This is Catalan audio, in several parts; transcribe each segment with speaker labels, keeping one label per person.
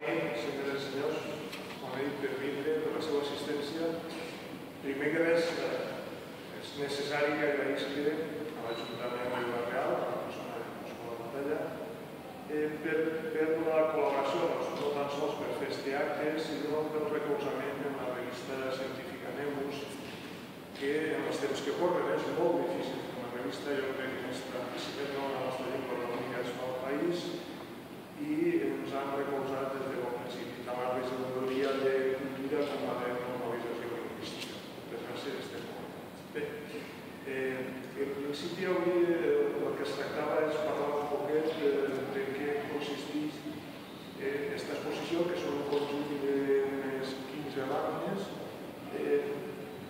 Speaker 1: Senyores i senyors, com he dit, per vindre, per la seva assistència. Primer que res, és necessari que agraïsqui a l'Ajuntament de Vila-real, a la persona de la batalla, per la col·laboració, no tan sols per fer este acte, sinó pel recolzament en la revista científica Nemus, que en els temps que corren és molt difícil fer una revista, jo crec que és pràcticament no la nostra llengua l'única que es fa al país, i ens han recolzat des de bon principi, tant la regidoria de Cultura com la de Normalització Lingüística. Moltes gràcies, estem molt. Bé, en principi avui el que es tractava és parlar un poquet de què consisteix aquesta exposició, que són un conjunt d'unes 15 làmines,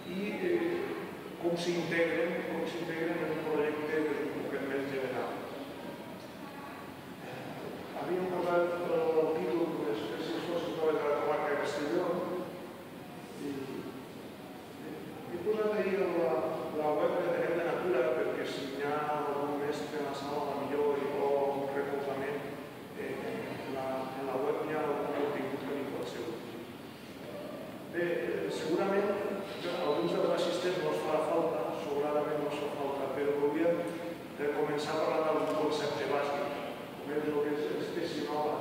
Speaker 1: i com s'integren en un projecte un poquet més general. Havíem posat el títol d'Espècies fòssils noves de la comarca de Castelló i he posat ahir la web de Tenem de Natura perquè si hi ha algun mestre en la sala millor i vol un recolzament en la web hi ha algun contingut que li pot ser útil. Bé, segurament alguns dels assistents no es farà falta, sobradament no es fa falta, però hauríem de començar parlant d'un concepte bàsic. Com és el que és espècie nova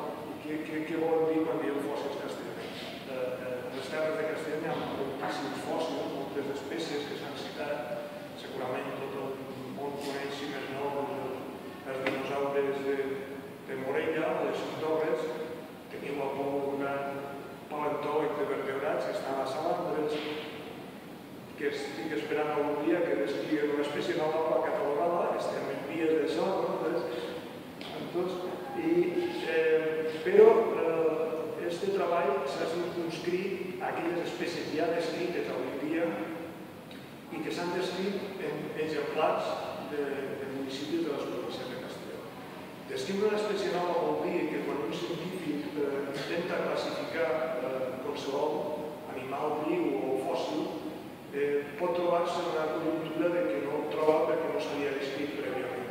Speaker 1: i què volen dir quan diem fòssils castellans. En les terres de Castella hi ha moltíssims fòssils, moltes espècies que s'han citat. Segurament tot el món coneix, si més no, els dinosaures de Morella o de Cintorres. Teniu algun gran paleontòleg de vertebrats que estan a Salandres, que estic esperant algun dia que descrigui una espècie nova per catalogada, estem en vies d'això, però aquest treball s'ha circumscrit a aquelles espècies ja descrites avui dia i que s'han descrit en exemplars de municipis de les províncies de Castelló. Descriure una espècie nova vol dir que quan un científic intenta classificar qualsevol animal viu o fòssil pot trobar-se en una conjuntura que no ho troba perquè no s'havia descrit prèviament.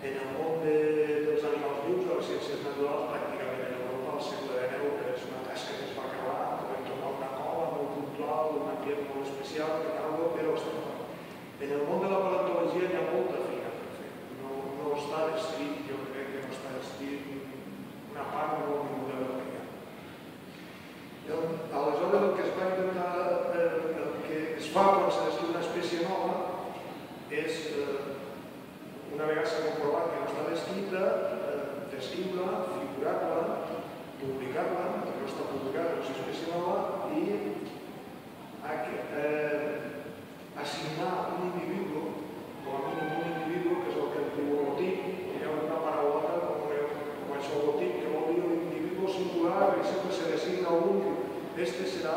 Speaker 1: En el món dels animals vius, de les ciències naturals, pràcticament en Europa al segle XIX és una tasca que es va acabar, podem trobar una cola molt puntual, un ambient molt especial, que tal, però estem fent. En el món de la paleontologia hi ha molta feina per fer. No està descrit, jo crec que no està descrit una part molt menuda del que hi ha. Aleshores, el que es va intentar, el que es fa quan s'ha descrit una espècie nova és una vegada s'ha comprovat que no està descrita, descriure-la, figurar-la, publicar-la, que no està publicada, no és espècie nova, i assignar un individu, com a mínim un individu, que és el que es diu holotip, hi ha una paraula com això holotip, que vol dir un individu singular, i sempre se designa un, este serà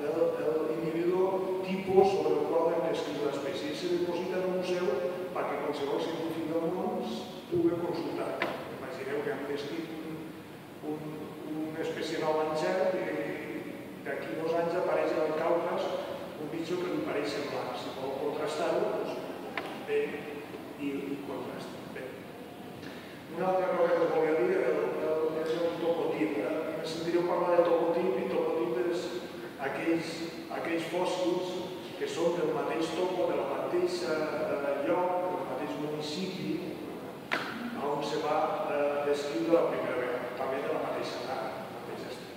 Speaker 1: l'individu tipus sobre el qual hem descrit l'espècie, i se deposita en un museu perquè qualsevol científic del món pugui consultar. Imagineu que hem descrit una espècie nova en gel i d'aquí 2 anys apareix en el Caucas un bitxo que li pareix semblant. Si vol contrastar-ho, doncs bé, i contrasta. Una altra cosa que us volia dir és el topotip. Me sentireu parlar de topotip i topotip és aquells fòssils que són del mateix topo, del mateix lloc, del mateix municipi on se va descriure la primera vegada, també de la mateixa data, del mateix estil.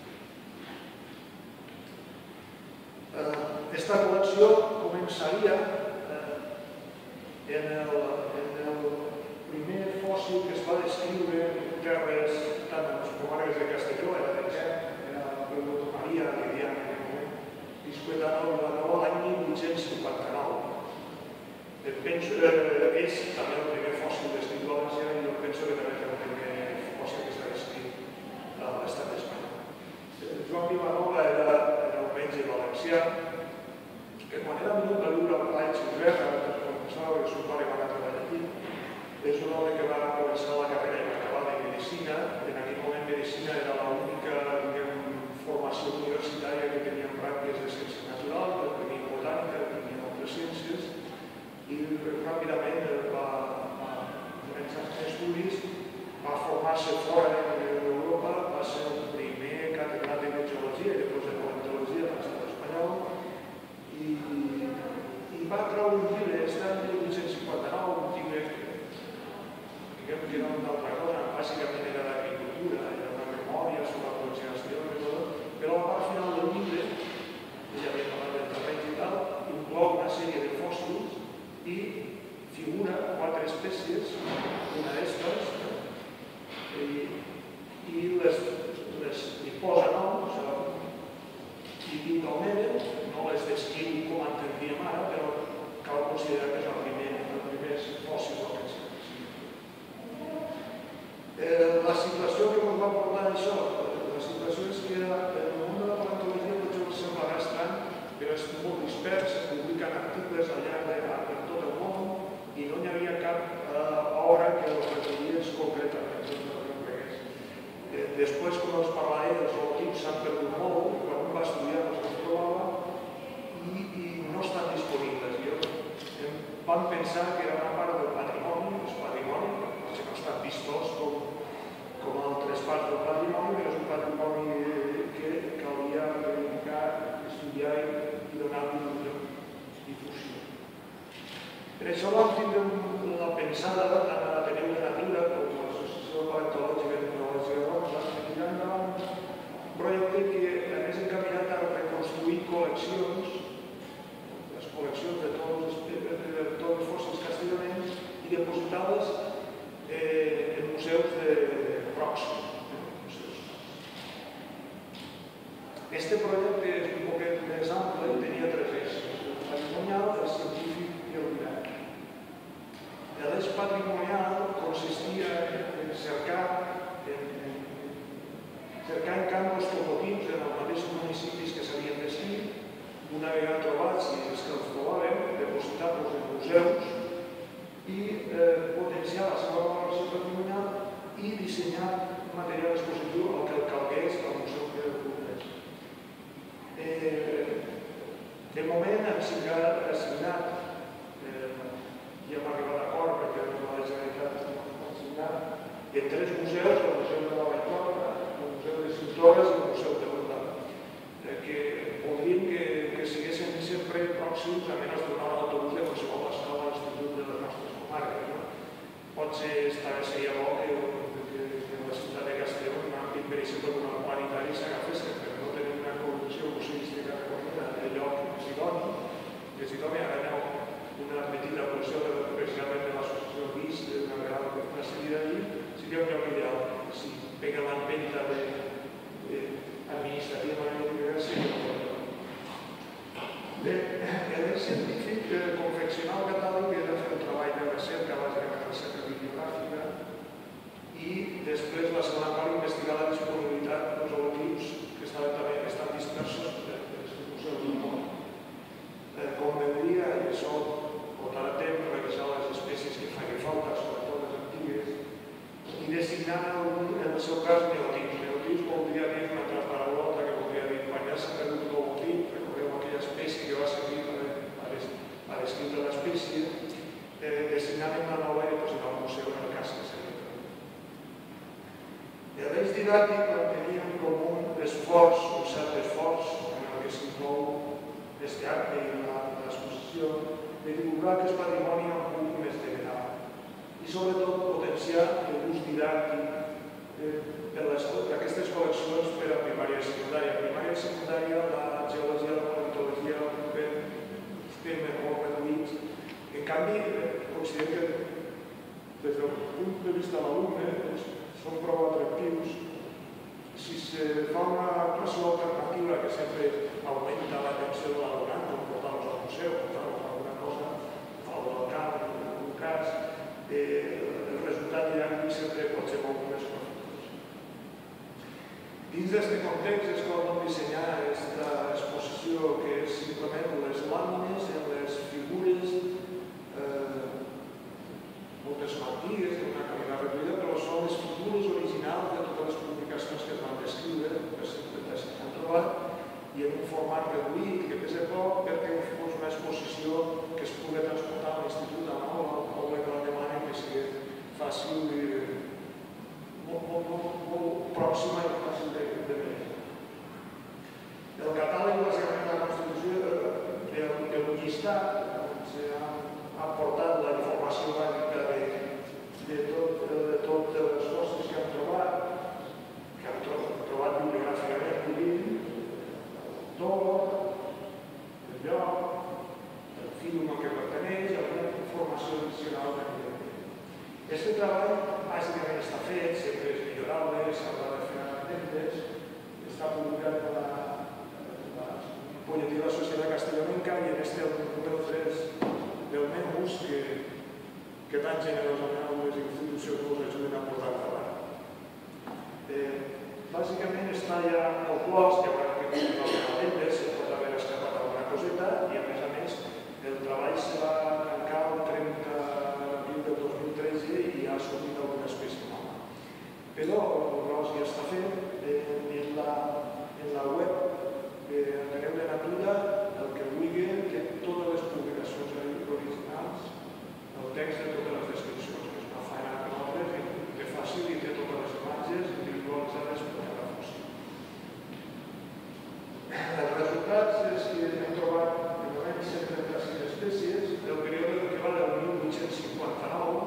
Speaker 1: Aquesta col·lecció començaria en el primer fòssil que es va descriure en terres, tant en les comarques de Castelló, era de Gent, era la Pueblo Maria, que diríem en aquell moment, viscueta a Vilanova l'any 1859. Penso que és també el primer fòssil descrit a València i jo penso que també és el primer fòssil que està descrit a l'estat espanyol. Joan Vilanova era un metge valencià que quan era minut a viure al País Silvestre, quan pensava que el seu pare va anar a treballar aquí, és un home que va començar la carrera i va acabar de Medicina. En aquell moment Medicina era l'única formació universitària que tenia branques de ciències naturals, que tenia botànica, que tenia altres ciències, i ràpidament va començar a fer estudis, va formar-se fora d'Europa, va ser el primer va treure un llibre, està en 1859, un llibre que era una altra cosa, bàsicament era d'agricultura, era una memòria sobre la col·leccionació, però a la part final del llibre, ja havia parlat del terreny i tal, inclou una sèrie de fòssils i figura 4 espècies, una d'estes, i li posa noms, i diu d'Almeda, no les descriu com entendríem ara, però cal considerar que és el primer fòssil del que la situació que ens va portar això, la situació és que el món de la paleontologia potser us semblarà estrany, però és molt dispers, es publiquen articles al llarg de tot el món i no hi havia cap obra que els recollies concretament. Després, com us parlaré, els holotips s'han perdut molt, quan un va estudiar els trobava i no estan disponibles. Vam pensar que era una part del patrimoni, és patrimoni, que no estan vistós com altres parts del patrimoni, però és un patrimoni que calia reivindicar, estudiar i donar-li difusió. Per això vam tindre la pensada d'anar a l'Ateneu de Natura, com l'Associació Paleontològica i Tecnològica de Roma, tirar endavant un projecte que anés encaminat a reconstruir col·leccions, les col·leccions de tots els fòssils castellonencs i depositar-les en museus pròxims. Este projecte és un poquet més ample i tenia 3 eixos: el patrimonial, el científic i el didàctic. L'eix patrimonial consistia en cercar en canvi els prototips en els mateixos municipis que s'havien descrit, una vegada trobats i els que els trobàvem, depositar-los en museus i potenciar la seva valoració patrimonial i dissenyar material expositiu al que el calgués al museu que el produeix. De moment hem assignat, i hem arribat a acord perquè la Generalitat ha assignat, en 3 museus, el Museu de la Vallcorba, el Museu de Ciutores i el Museu de l'Ordà, que voldríem que siguessin sempre pròxims a menys d'una hora d'autobús de qualsevol escola a l'institut de les nostres comarques. Potser seria bo que la ciutat de Castelló, en l'àmbit, per exemple, d'un planetari, s'agafessin, però no tenim una col·lecció museística recollida de lloc que s'hi doni. Ara hi ha una petita col·lecció precisament de l'associació BIS, una sèrie d'allí, seria un lloc ideal. Si pega l'empenta administrativa i universitat. El científic confeccionar el catàleg era fer un treball de recerca, bàsicament recerca bibliogràfica, i després la segona part investigar la disponibilitat dels holotips que estan dispersos pels museus del món. Com veuria, i això portarà temps revisar les espècies que fan falta, sobretot les antigues, i designar en el seu cas neotips. Neotips voldria dir una altra paraula que voldria dir quan ja s'ha perdut l'holotip, recordeu aquella espècie que va servir per descriure l'espècie, designar-ne una nova i depositar al museu en el cas que s'ha dit. L'eix didàctic l'enteníem com un esforç, un cert esforç, en el que s'inclou este acte i l'exposició, de divulgar aquest patrimoni en un punt més general i sobretot potenciar l'ús didàctic d'aquestes col·leccions per a primària i secundària. Primària i secundària, la geologia i la paleontologia ocupen temes molt reduïts. En canvi, considerem que des del punt de vista de l'alumne són prou atractius. Si se fa una actuació alternativa que sempre augmenta l'atenció de l'alumnat, com portar-los al museu, portar-los a alguna cosa, al camp, en algun cas, el resultat didàctic sempre pot ser molt més profitós. Dins d'aquest context és com vam dissenyar aquesta exposició, que és simplement les làmines en les figures, moltes són antigues, d'una qualitat reduïda, però són les figures originals de totes les publicacions que es van descriure, que s'han trobat, i en un format reduït, que pesa poc, perquè fos una exposició que es pugui transportar a l'institut a l'aula de l'Alemanya, que sigui fàcil i molt pròxima i fàcil de veure. El catàleg, bàsicament, la constitució del llistat, aportat la informació bàsica de totes les coses que han trobat bibliogràficament, el toro, el lloc, el fil a què pertaneix, alguna informació addicional. Aquest treball bàsicament està fet, sempre és millorable, s'haurà de fer amendements, està publicat a la Butlletí de la Societat Castellonenca i en este el número 3 del MEMUS que tan generosament les institucions ens ajuden a portar endavant. Bàsicament està ja el clos, que haurà que continuar les amendements, se pot haver escapat alguna coseta i a més el treball se va tancar el 30 d'abril del 2013 i ja ha sortit alguna espècie nova. Però el gros ja està fet. En la web Ateneu de Natura, el que vulgui, que totes les publicacions originals, el text de totes les descripcions, que és una feina que nosaltres, que fàcil i té totes les imatges individualitzades per cada fòssil. Els resultats és que hem trobat de moment 136 espècies del període que va del 1859,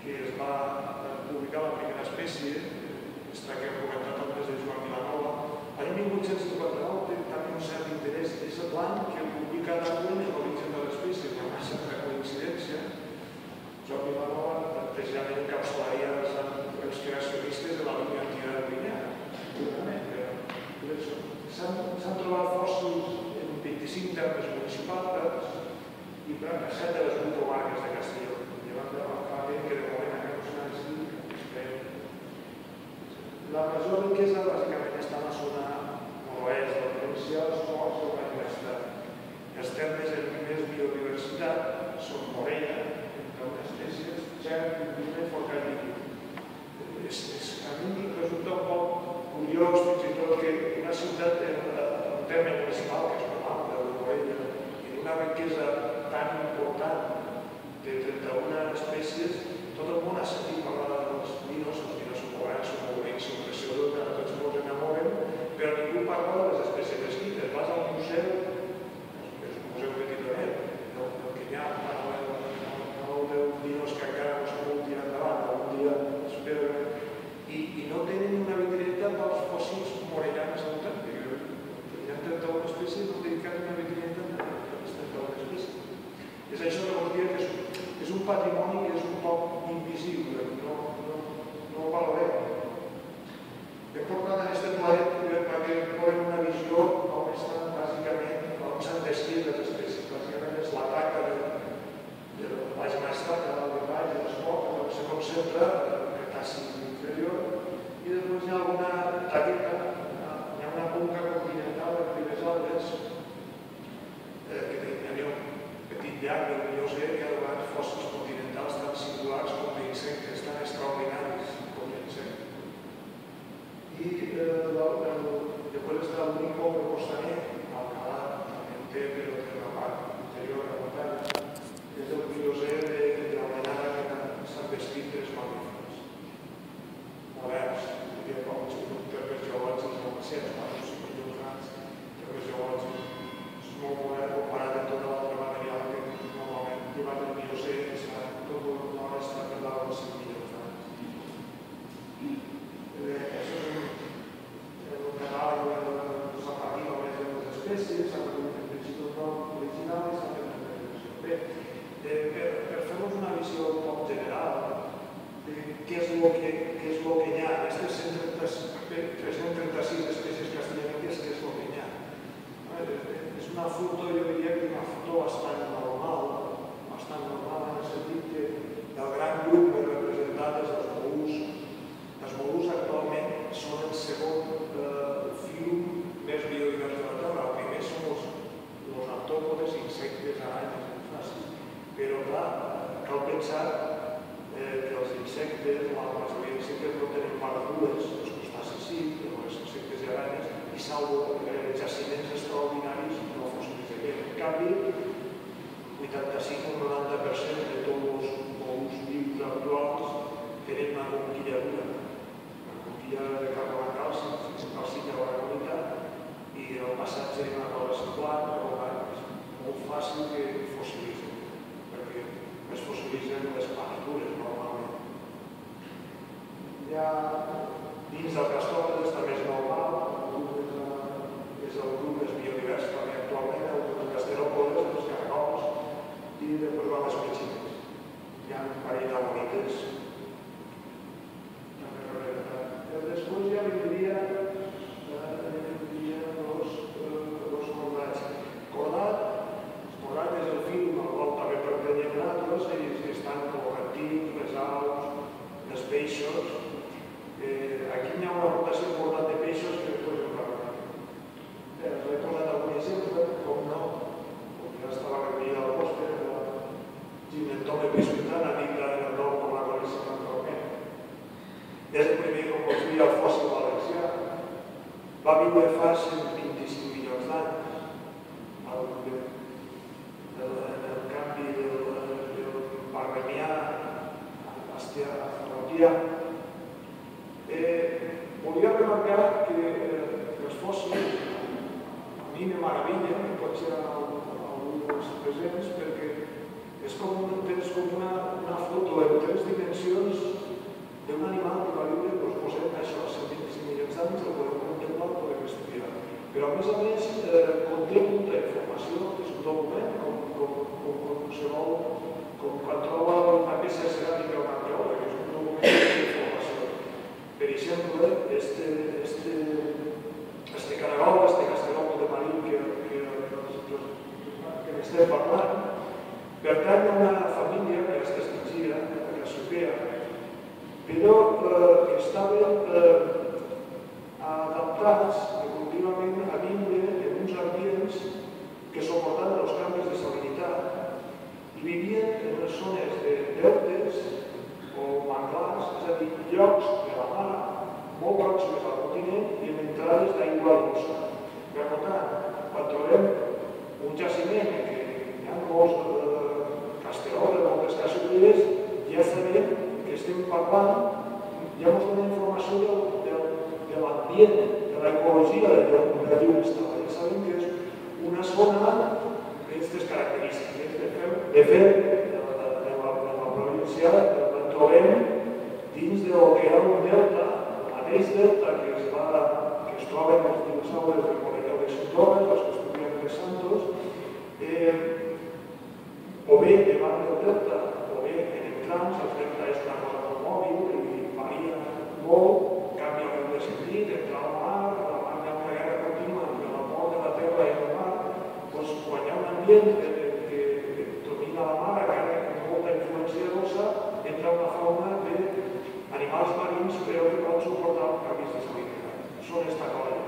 Speaker 1: que es va publicar la primera espècie, aquesta que hem comentat el mes de Joan Vilanova. L'any 1859 té també un cert interès. És l'any que publica Darwin en l'origen de l'espècie, hi ha una certa coincidència. Joan Vilanova precisament encapçalaria els creacionistes de la línia antidarwiniana. S'han trobat fòssils en 25 termes municipals i per a 7 de les 8 comarques de Castelló. Llevant de l'alfabet que de moment encara no s'ha decidit. La major riquesa bàsicament està en la zona nord-oest de la província dels Ports o la Universitat. Els termes de més biodiversitat són Morella, entre unes espècies, Xert, Pinduna i Forcadillo. A mi resulta un poc curiós, fins i tot, que una ciutat en un terme municipal, que és normal, de Morella, i d'una riquesa tan important de 31 espècies, tot el món ha sentit parlar dels dinos, els dinos són grans, són molt bonics, són preciosos, a tots molts enamoren, però ningú parla de les espècies descrites. Vas al museu, és un museu petitonet, el que hi ha, no dels dinos que encara no s'han pogut tirar endavant, algun dia espero, i no tenen una vitrineta pels fòssils morellans autèntics. Hi ha 31 espècies, no tenen cap una vitrineta per les 31 espècies. És això que vols dir que és un patrimoni que és un poc invisible, no ho valorem. Hem portat en aquest planet perquè poden una visió on estan bàsicament, on s'han descrit les espècies. Bàsicament és la taca del baix maestrat, de dalt del baix, de l'esport, on se concentra el Cretaci inferior, i després hi ha alguna taqueta, hi ha una conca continental de primes algues, que hi havia un petit llac del Miocè que ha donat fòssils continentals tan singulars com d'insectes, tan extraordinaris com l'insecte. I després està l'únic poble costaner, Alcalà, també en té, però té una part interior de la muntanya, és el Miocè de la manera que s'han vestit tres mamífers moderns, com els termes geològics molt recents, 4 o 5 milions d'anys, termes geològics molt modern comparat amb tota l'altra material que normalment llevat del Miocè, que serà tot l'hora està per dalt dels 5 milions d'anys. Això és un catàleg de les aparicions de les espècies, s'ha produït en principi el nom original i s'ha fet una intervenció. Bé, per fer-nos una visió un poc general de què és el que hi ha, aquestes 336 espècies castellanenques, què és el que hi ha. És una foto, jo diria que una foto bastant normal en el sentit que el gran grup més representat és els mol·luscs. Els mol·luscs actualment són el segon fil més biodivers de la Terra. El primer són els artòpodes, insectes, aranyes, crustacis. Però clar, cal pensar que els insectes, la majoria d'insectes no tenen paràdules, els crustacis sí, però els insectes i aranyes, i salvo jaciments extraordinaris no fòssils d'aquest. En canvi, 85 o 90% de tots els mol·luscs vius actuals tenen una conquilla dura, una conquilla de carbonacàlcica o aragonita, i el passatge d'una cosa semblant és molt fàcil que Ja dins del Castor està més normal, és el grup més biodivers també actualment, el gasteròpodes, els caragols i després van les petxines. Hi ha un parell d'almonites. Després ja li diria dos cordats. Cordat és el film al qual també pertanyen altres, ells estan com reptils, les aus, els peixos. Aquí hi ha una rotació important de peixos que després hem parlat. Us he posat algun exemple, com no, com ja estava recollida al pòster, el Gimnentome biscuitana, dintre del nom com la coneixem actualment. És el primer, com us deia, el fòssil valencià. Va viure fa 125 milions d'anys. El canvi del Barremià a l'Asterotià. Volia remarcar que els fòssils a mi me meravella, que pot ser a algú dels presents, perquè és com una foto en 3 dimensions d'un animal que va viure, doncs posem això, 125 milions d'anys, el podem contemplar, el podem estudiar. Però a més, conté molta informació, és un document, com qualsevol, com quan troba una peça ceràmica o una arqueòloga, és un document d'informació. Per exemple, este caragol, este gasteròpode marí que n'estem parlant, pertany a una família que està extingida, la Cassiopea, però que estaven adaptats contínuament a viure en uns ambients que suportaven els canvis de salinitat i vivien en unes zones de deltes o manglars, és a dir, llocs de la mar molt pròxims al continent i amb entrades d'aigua dolça. Per tant, quan trobem un jaciment que hi ha molts casteroles, moltes cassiopees, ja sabem que estem parlant, ja ens dona informació de l'ambient, de l'ecologia del lloc on estava. Ja sabem que és una zona d'aquestes característiques. De fet, en la província la trobem dins del que era un delta, el mateix delta que es troba en els dinosaures del Colegio de Santones, els que estudien de Santos, o bé davant del delta, o bé en trams, el delta és una cosa molt mòbil, que varia molt, canvia molt de sentit, entre el mar hi ha una guerra contínua entre la mort de la terra i el mar, doncs quan hi ha un ambient que domina la mar, encara amb molta influència dolça, entra una fauna d'animals marins però que poden suportar els canvis de salinitat. Són estacoles.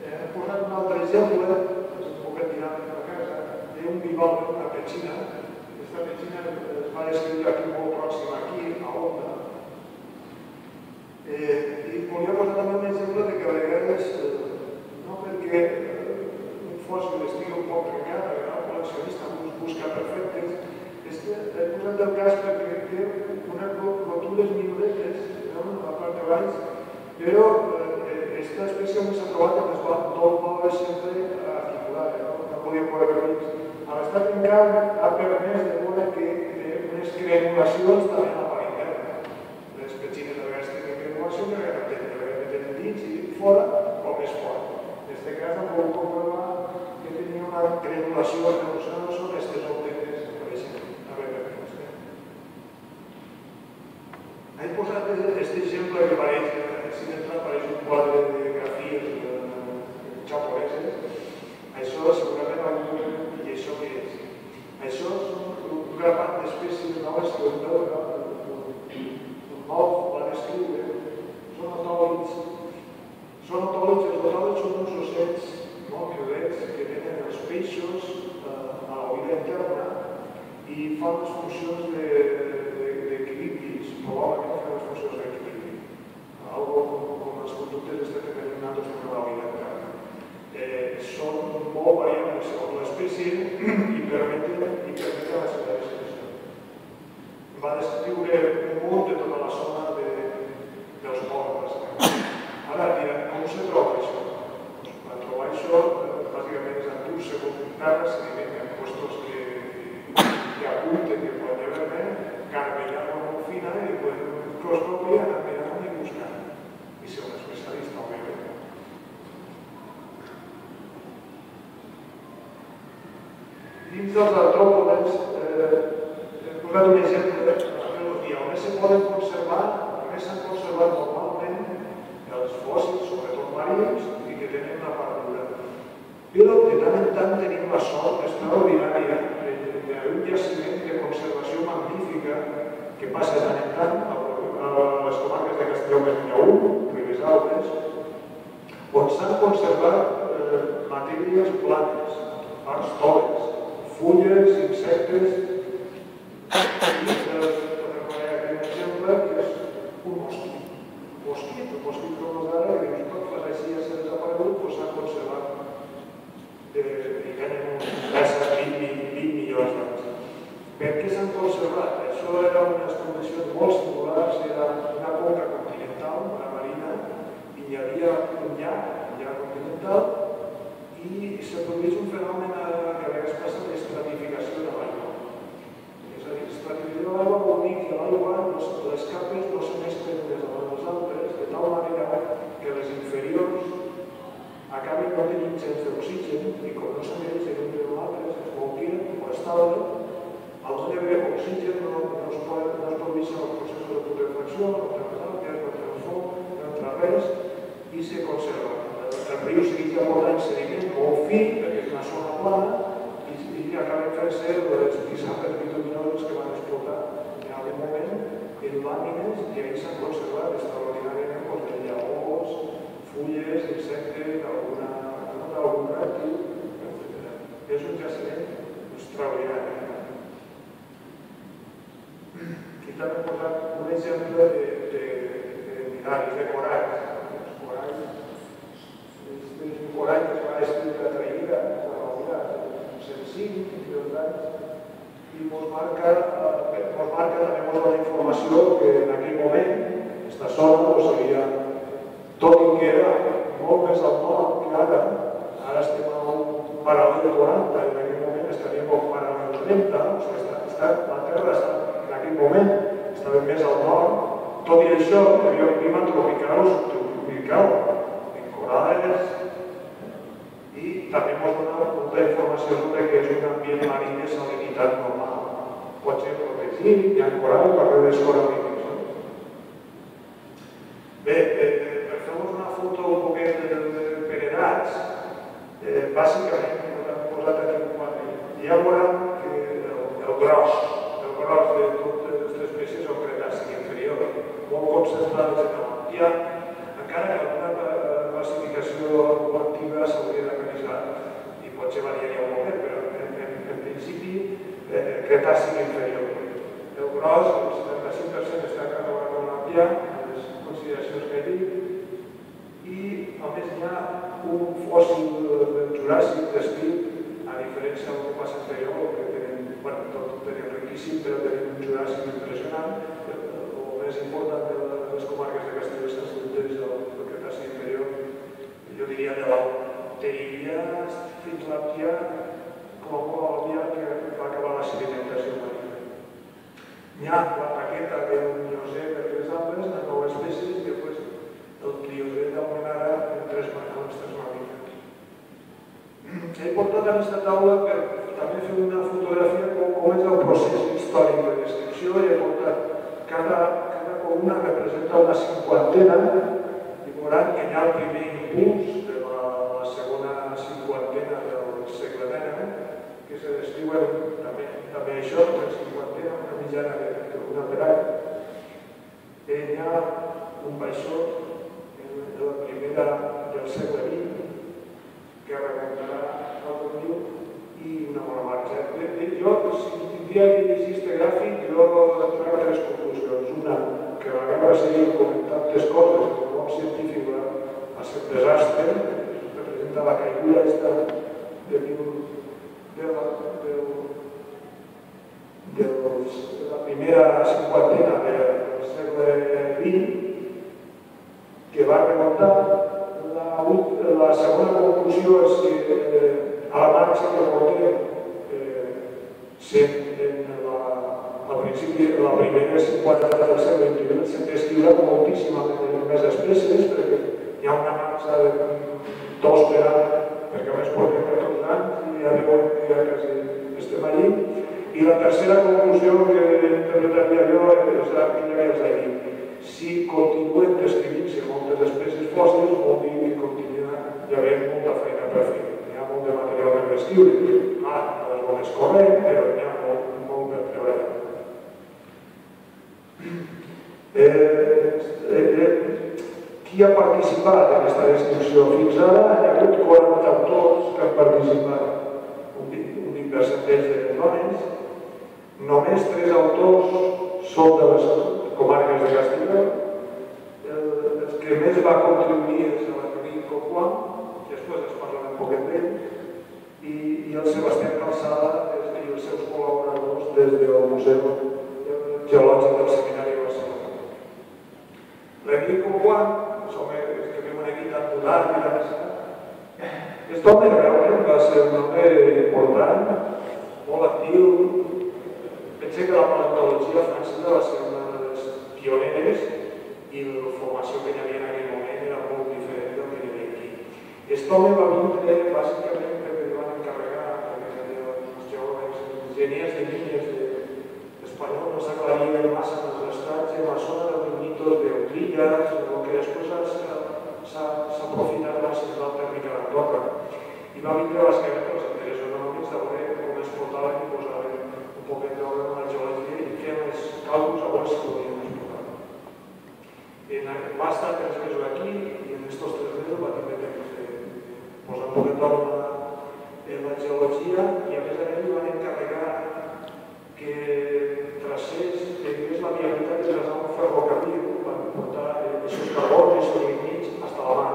Speaker 1: He posat un altre exemple, que es puc tirar a casa, d'un bivalve, una petxina. Aquesta petxina es va descriure aquí molt pròxima, aquí, a Onda. I volia posar també un exemple de que a vegades, no perquè un fòssil estigui un poc trencat, perquè el col·leccionista busca perfectes, he posat el cas perquè té unes rotures minuretes a la part de baix, però aquesta espècie on s'ha trobat que no el va sempre articular, no podia poder veure. A l'estat encara ha permès de veure que té unes granulacions també a la part interna. Les petxines de vegades tenen granulació, que tenen dins i fora o més fora. En aquest cas hem pogut comprovar que tenia una granulació en els són aquestes objectes que apareixen a veure. He posat aquest exemple que apareix, si d'entrada apareix un quadre de grafies japoneses. Això segurament algú i això què és? Això és un grapat d'espècies noves que un nou va descriure. Són otòlits. Són otòlits, els otòlits són uns ossets molt minudets que tenen els peixos a l'oïda interna i fan les funcions d'equilibris, probablement fan les funcions d'equilibri. Algo com els conductes determinats sobre l'oïda interna. Són molt variables segons l'espècie i permeten la seva descripció. Va descriure un munt de tota la zona dels mobles. Ara, com se troba això? Per trobar això, bàsicament és endur-se com terra, sediment en puestos que apunten que poden haver-ne, carme Dins dels artròpodes, he posat un exemple d'arqueologia, on se poden conservar, on s'han conservat normalment els fòssils, sobretot marins, i que tenen una part dura. Però de tant en tant tenim la sort extraordinària d'un jaciment de conservació magnífica que passa de tant en tant a les comarques de Castelló-Menyau, Ribes Altes, on s'han conservat matèries planes, parts toves, fulles, insectes, i podem veure aquí un exemple que és un mosquit. Un mosquit com els d'ara, que dius, quan fas així ja s'ha desaparegut, doncs s'ha conservat. I tenen un 20 milions d'anys. Per què s'han conservat? Això era unes condicions molt singulars, era una conca continental, una marina, i hi havia un llac continental, i se produeix un fenomen que a vegades passa l'estratificació de l'aigua. És a dir, l'estratificació de l'aigua vol dir que l'aigua, les capes no se mesclen les unes amb les altres, de tal manera que les inferiors acaben no tenint gens d'oxigen i com no s'engreixen entre nosaltres, es bloqueen o estalven, al no hi haver oxigen no es produeixen els processos de putrefacció, no entra les alques, no entra el foc, no entra res i se conserva. El riu segueix aportant sediment molt fi, perquè és una zona plana, i acaben fent-se les pissarres bituminoses que van explotar en aquell moment en làmines i ahí s'han conservat extraordinàriament els llaors, fulles, insectes, algun rèptil, etc. És un jaciment extraordinari. Aquí també he posat un exemple de minerals, de coralls. Els coralls, és un corall que es va descriure a Traiguera, a 105 milions d'anys, i ens marca també la informació que en aquell moment aquesta zona s'havia, tot i que era molt més al nord que ara estem a un paral·lel 40, i en aquell moment estaríem a un paral·lel 30, o sigui, la Terra en aquell moment estava més al nord, tot i això hi havia un clima tropical o subtropical, en corals, i també ens dona molta informació sobre que és un ambient marí de salinitat normal. Pot ser protegit, hi ha corall, per redes coralíniques. Bé, per fer-vos una foto un poquet per edats, bàsicament, hem posat aquí un quadre. Ja veurem que el gros de totes les espècies o cretàcic inferior, molt concentrades en l'Antià, encara que alguna classificació col·lectiva s'hauria d'analitzar i potser variaria un moment, però en principi cretàcic inferior. El gros, el 75% està catalogat com l'Antià, en les consideracions que he dit, i a més hi ha un fòssil del Juràssic descrit, a diferència del que passa anterior, que tenen, bueno, tot tenen riquíssim, però tenen un Juràssic impressionant. El més important de les comarques de Castelló sense dubte és el Cretàcic inferior, jo diria de l'Alteria fins a l'Antià, com a molt l'Altià que va acabar la sedimentació marina. Hi ha la taqueta del Miocè de les Alpes, de 9 espècies, i després el Pliocè d'Almenara en 3 mamífers. He portat a aquesta taula per també fer una fotografia com és el procés històric de descripció i he portat cada columna representa una cinquantena i veuran que hi ha el primer impuls de la segona cinquantena del segle XIX que se descriuen també això, una cinquantena, una mitjana d'una per any. Hi ha un baixó de la primera del segle XX que remuntarà al 2000 i una bona marxa. Jo, si tindria que llegir aquest gràfic, jo trago 3 conclusions. Una, que la guerra civil, com en tantes coses, com el món científic va ser un desastre, representa la caiguda de la primera cinquantena del segle XX, que va remuntar. La segona conclusió és que a la marxa que portem al principi de la primera cinquantena del segle XXI s'han descriure moltíssimament més espècies perquè hi ha una marxa de 2 per any perquè a més portem per tots anys i arribem ja quasi estem allí. I la tercera conclusió que interpretaria jo és la que ja vaig dir. Si continuen descrivint-se moltes espècies fòssils, vol dir que continua hi havent molta feina per fer. Hi ha molt de material per descriure. Les bones corrent, però hi ha molt per treballar. Qui ha participat en aquesta descripció? Fins ara hi ha hagut 40 autors que han participat, un 20% d'ells de dones. Només 3 autors són de les comarques de Castelló. El que més va contribuir és l'Enric Coquà, que després es parla un poquet d'ell, i el Sebastián Calçada i els seus col·laboradors des del Museu Geològic del Seminari de Barcelona. L'Enric Coquà, els homes que viuen aquí tan durat i tan passat, aquest home realment va ser un home important, molt actiu. Pensé que la paleontologia francesa va ser una de les pioneres i la formació que hi havia en aquell moment era molt diferent del que hi havia aquí. Aquest home va vindre bàsicament perquè li van encarregar els geòlegs, els enginyers de línies espanyols, no s'aclarien massa en els estats en la zona dels limitos d'Utrillas, el que després s'ha aprofitat de la central tèrmica d'Andorra. I va vindre bàsicament pels interessos econòmics de veure com es portaven i posaven un poquet d'obra en la geologia i feien els càlculs a veure si podien explotar. Va estar 3 mesos aquí i en aquests 3 mesos va tenir temps de posar un poquet d'obra en la geologia i a més li van encarregar que tracés la viabilitat de traçar un ferrocarril per portar els seus carbons i els seus lignits fins a la mar.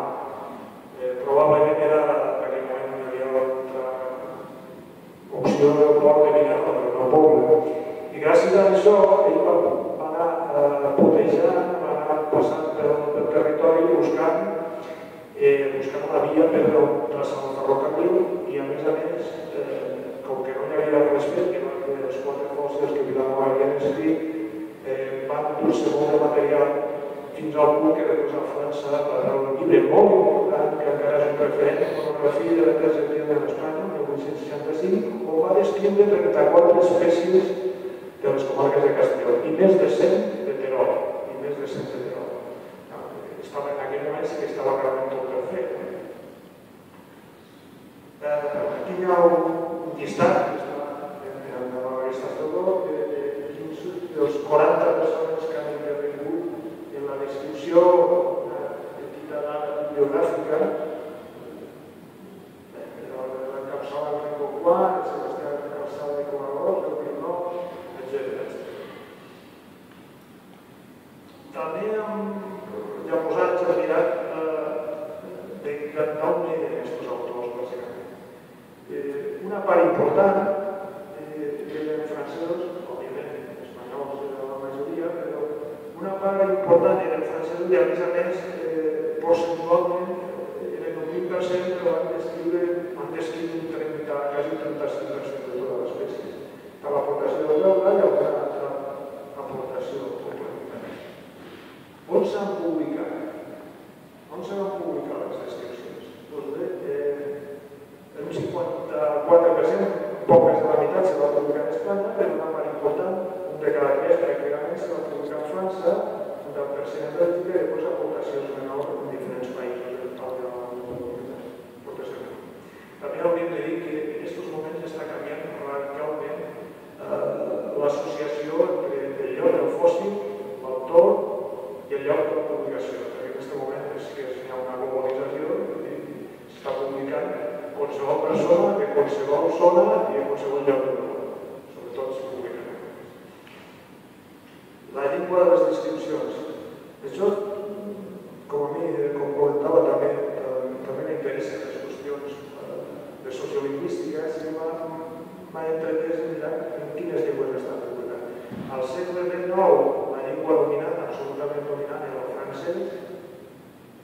Speaker 1: Probablement era en aquell moment no hi havia altra opció del port de Vinaròs, però no poble. I gràcies a això ell va anar potejant, va anar passant pel territori buscant una via per traçar un ferrocarril i a més, com que no hi havia res fet, que van fer els 4 fòssils que Vilanova havien escrit, van dur-se molt de material fins al punt que després a França va dar un llibre molt important que encara és un referent, monografia de la Terceria d'Espanya, el 1865, on va descriure 34 espècies de les comarques de Castelló i més de 100 de Terol. En aquell moment sí que estava realment tot per fer. Aquí hi ha un llistat que està en aquesta foto dels 40 persones que han intervingut en la descripció petita dada bibliogràfica. L'encapçala de Coquà, el Sebastián Calçada de Comarós, el Pirnó, etc. També ja posats a mirar d'on eren aquests autors, bàsicament. Una part important eren francesos, òbviament espanyols era la majoria, però una part important eren francesos i a més percentualment eren un 20% que van descriure quasi un 35% de totes les espècies. Per l'aportació de l'Eura i alguna altra aportació complementària. On s'han publicat? On se van publicar les descripcions? Doncs bé, un 54%, poc més de la meitat, se va publicar en Espanya, però una part important, un de cada 3 pràcticament se va publicar en França, un 10% en Bèlgica i després aportacions menors en diferents països. També hauríem de dir que en aquests moments està canviant radicalment l'associació entre el lloc del fòssil, l'autor i el lloc de la publicació. Perquè en aquest moment és que hi ha una globalització i s'està publicant qualsevol persona de qualsevol zona i en qualsevol lloc del món. Sobretot s'hi publiquen. La llengua de les descripcions. Això, com a mi, com comentava, també m'interessa les qüestions de sociolingüística, si m'ha entretès en quines llengües estan publicant. Al segle XIX, la llengua dominant, absolutament dominant, era el francès.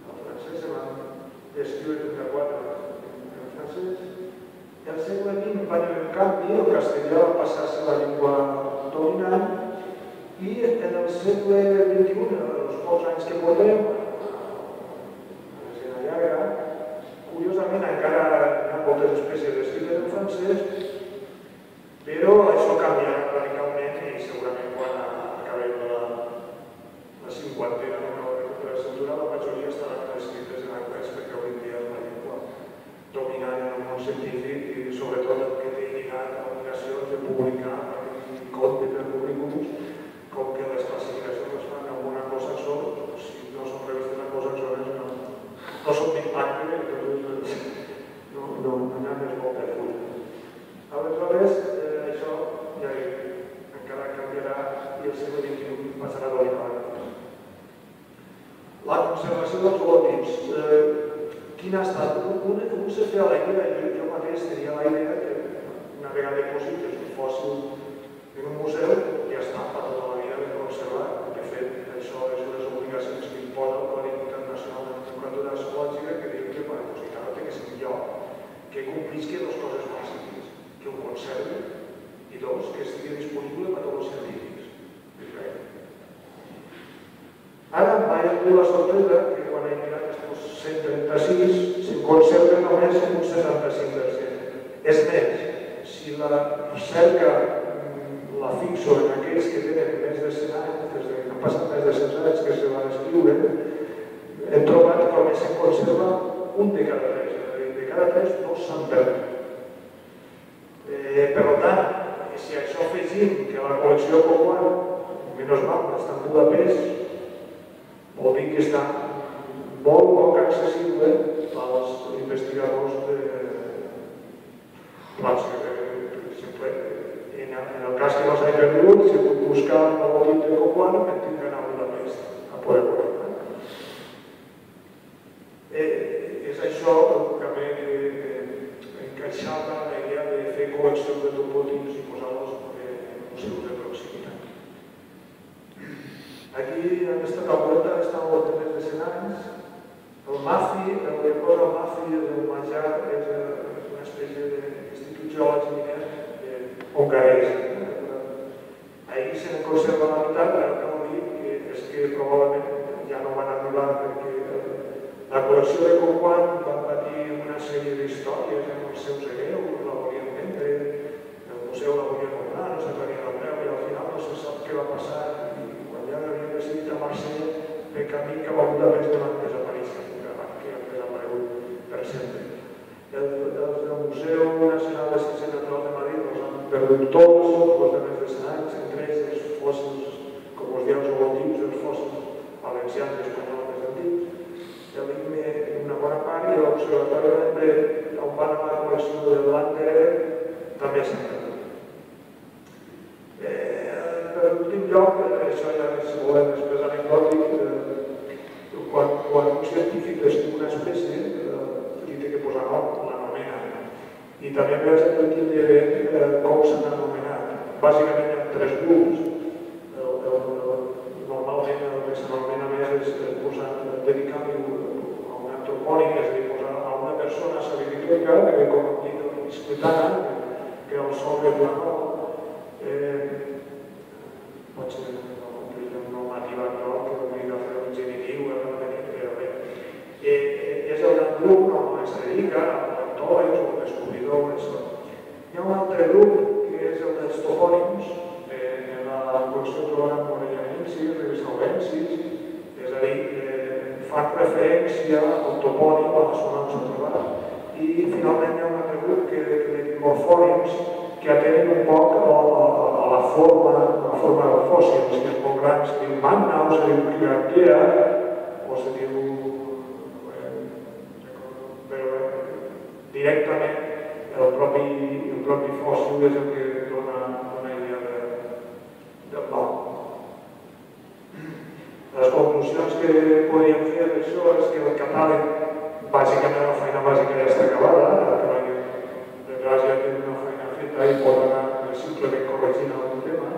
Speaker 1: El francès se va descriure 34 en francès. Al segle XX va haver un canvi, el castellà va passar a ser la llengua dominant i en el segle XXI, els pocs anys que portem, curiosament encara hi ha moltes espècies escrites en francès canviarà radicalment i segurament quan acabem la cinquantena de la cintura la majoria estaran escrites en anglès perquè avui dia és la llengua dominant en el món científic i sobretot el que té lligat a obligacions de publicar en compte per currículums com que les classificacions es fan amb una cosa sola, si no són revistes anglosaxones no són d'impacte, no hi ha més molt de full. Aleshores, això ja encara canviarà i el segle XXI passarà a donar. La conservació dels holotips. Quina ha estat? Un se feia la idea, jo mateix tenia la idea que una vegada deposites un fòssil en un museu ja està per tota la vida de conservar. De fet, això és unes obligacions que imposa el Codi Internacional de Nomenclatura Zoològica que diu que per depositar-ho té que ser un lloc que complisqui dues coses bàsiques, que ho conservi i dos, que estigui disponible per a tots els científics. Ara em vaig dur la sorpresa que quan he mirat els 136 se'n conserven només un 75%. És més, si la recerca la fixo en aquells que tenen més de 100 anys, des que han passat més de 100 anys que se van escriure, he trobat que només se'n conserva un de cada 3. De cada 3, 2 s'han perdut. Per tant, si a això afegim que la col·lecció Coquan, menys mal, està en Budapest, vol dir que està molt poc accessible als investigadors de plans. En el cas que no s'hagi perdut, si puc buscar el logotip de Coquan, em tinc d'anar a Budapest a poder veure. És això que encaixava la idea de fer col·leccions de topotips i posar-los en museus de proximitat. Aquí, en aquesta tauleta, estan els de més de 100 anys. El MAFI, el que posa el MAFI del Majar, és una espècie d'institut geològic hongarès. Ahir se n'en conserva la meitat, però cal dir que és que probablement ja no van arribar perquè la col·lecció de Coquan va patir una sèrie d'històries amb els seus hereus, la volien vendre, el museu la volia comprar, no s'atrevien al preu i al final no se sap què va passar i quan ja havien decidit a Marsella per camí cap a Budapest van desaparèixer, que han desaparegut per sempre. Els del Museu Nacional de Ciències Naturals de Madrid els han perdut tots, els de més de 100 anys, entre ells els fòssils, com us dieu, els holotips dels fòssils valencians i espanyols més antics. Una bona part i l'Observatori de l'Embre, on van anar la col·lecció de l'Ander, també s'ha perdut. Per últim lloc, això ja si volem després anecdòtic, quan un científic descriu una espècie, li té que posar nom, l'anomena. I també veig el que té com s'han anomenat. Bàsicament hi ha 3 grups. Normalment el que s'anomena més és posar, dedicar-li a un antropònic, és a dir, posar a una persona sabidoria que, com hem dit, l'explicant, que el sol de Planol, pot ser un normatiu actual que obliga a fer un genitiu, és el gran grup on es dedica a l'antòlegs o al descobridor. Hi ha un altre grup que és el dels topònims, en la col·lecció trobem Morellanensis, Revisauensis, és a dir, fan referència al topònim, a la zona on s'ha trobat. I finalment hi ha un altre grup que de morfònims que atenen un poc a la forma del fòssil, si és molt gran se diu magna o se diu criarquea o se diu directament el propi fòssil és el que dona una idea del nom. Les conclusions que podríem fer d'això és que el catàleg, bàsicament la feina bàsica ja està acabada, de gràcia té una feina feta i pot anar simplement corregint algun tema.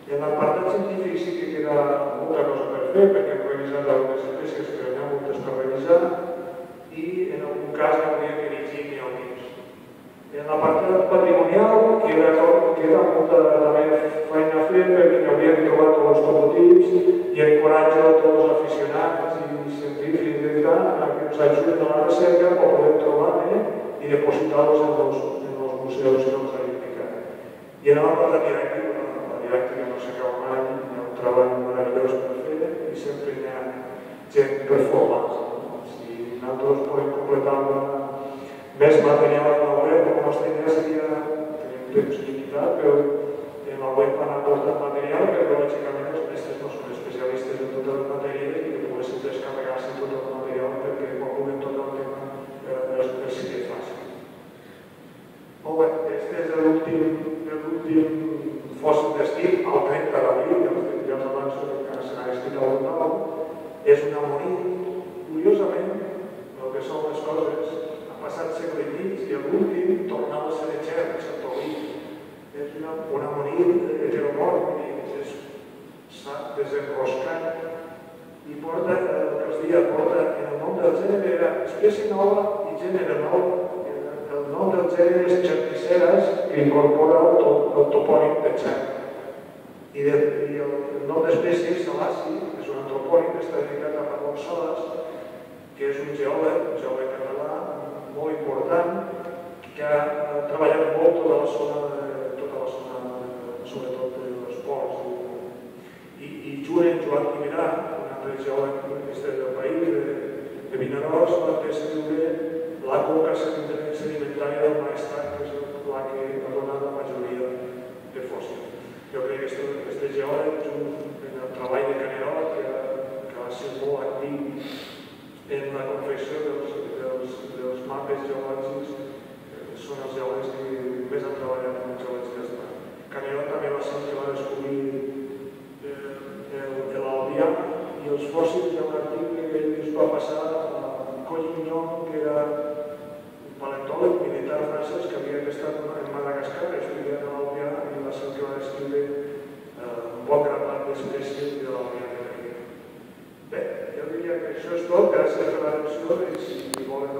Speaker 1: I en l'apartat científic sí que queda molta cosa per fer, perquè hem revisat algunes espècies que n'hi ha moltes per revisar i en algun cas hauria que dirigir neòtips. En l'apartat patrimonial queda molta feina a fer perquè n'hauria de trobar tots els topotips i encoratjo a tots els aficionats i científics que ens ajuden a la recerca per poder trobar i depositar-los en els museus que els identificaran. I anem a la didàctica no s'acaba mai, hi ha un treball meravellós per fer i sempre hi ha gent per formar-se. Si nosaltres podem completar més material en la web, la nostra idea seria tenir un temps limitat, però en la web van aportar material, però lògicament els mestres no són especialistes en totes les matèries i que poguessin descarregar-se tot el material perquè quan puguin tocar el tema els sigui fàcil. Molt bé, aquest és l'últim fòssil d'estil, el 30 d'abril, ja us avanço que se n'ha escrit algun nou, és un amonit. Curiosament, el que són les coses, ha passat segle i mig i l'últim tornava a ser de Xer, de Sartoví. És un amonit heteromorf, s'ha desenroscat i porta, el que us deia, porta en el nom del gènere era espècie nova i gènere nou. El nom del gènere és Cherticeras, que incorpora el topònim de Xer. I el nom d'espècie és Salaci, és un antropònim que està dedicat a Ramon Salas, que és un geòleg català molt important, que ha treballat molt tota la zona, sobretot dels ports. I junt Joan Guimerà, un altre geòleg del país, de Vinaròs, va descriure la conca sedimentària del Maestrat, que és la que ha donat la majoria de fòssils. Jo crec que aquest geòleg, en el treball de Caneró, que va ser molt actiu en la confecció dels mapes geològics, són els geòlegs que més han treballat amb els geòlegs d'estat. Caneró també va ser el que va descobrir l'Albià i els fòssils. Hi ha un article que es va passar a Collignon, que era un paleontòleg militar francès que havia estat en Madagascar estudiant l'Albià i va ser el que va descriure un bon grapat d'espècies de l'Albià. Bé, jo diria que això és tot. Gràcies per l'atenció i si volen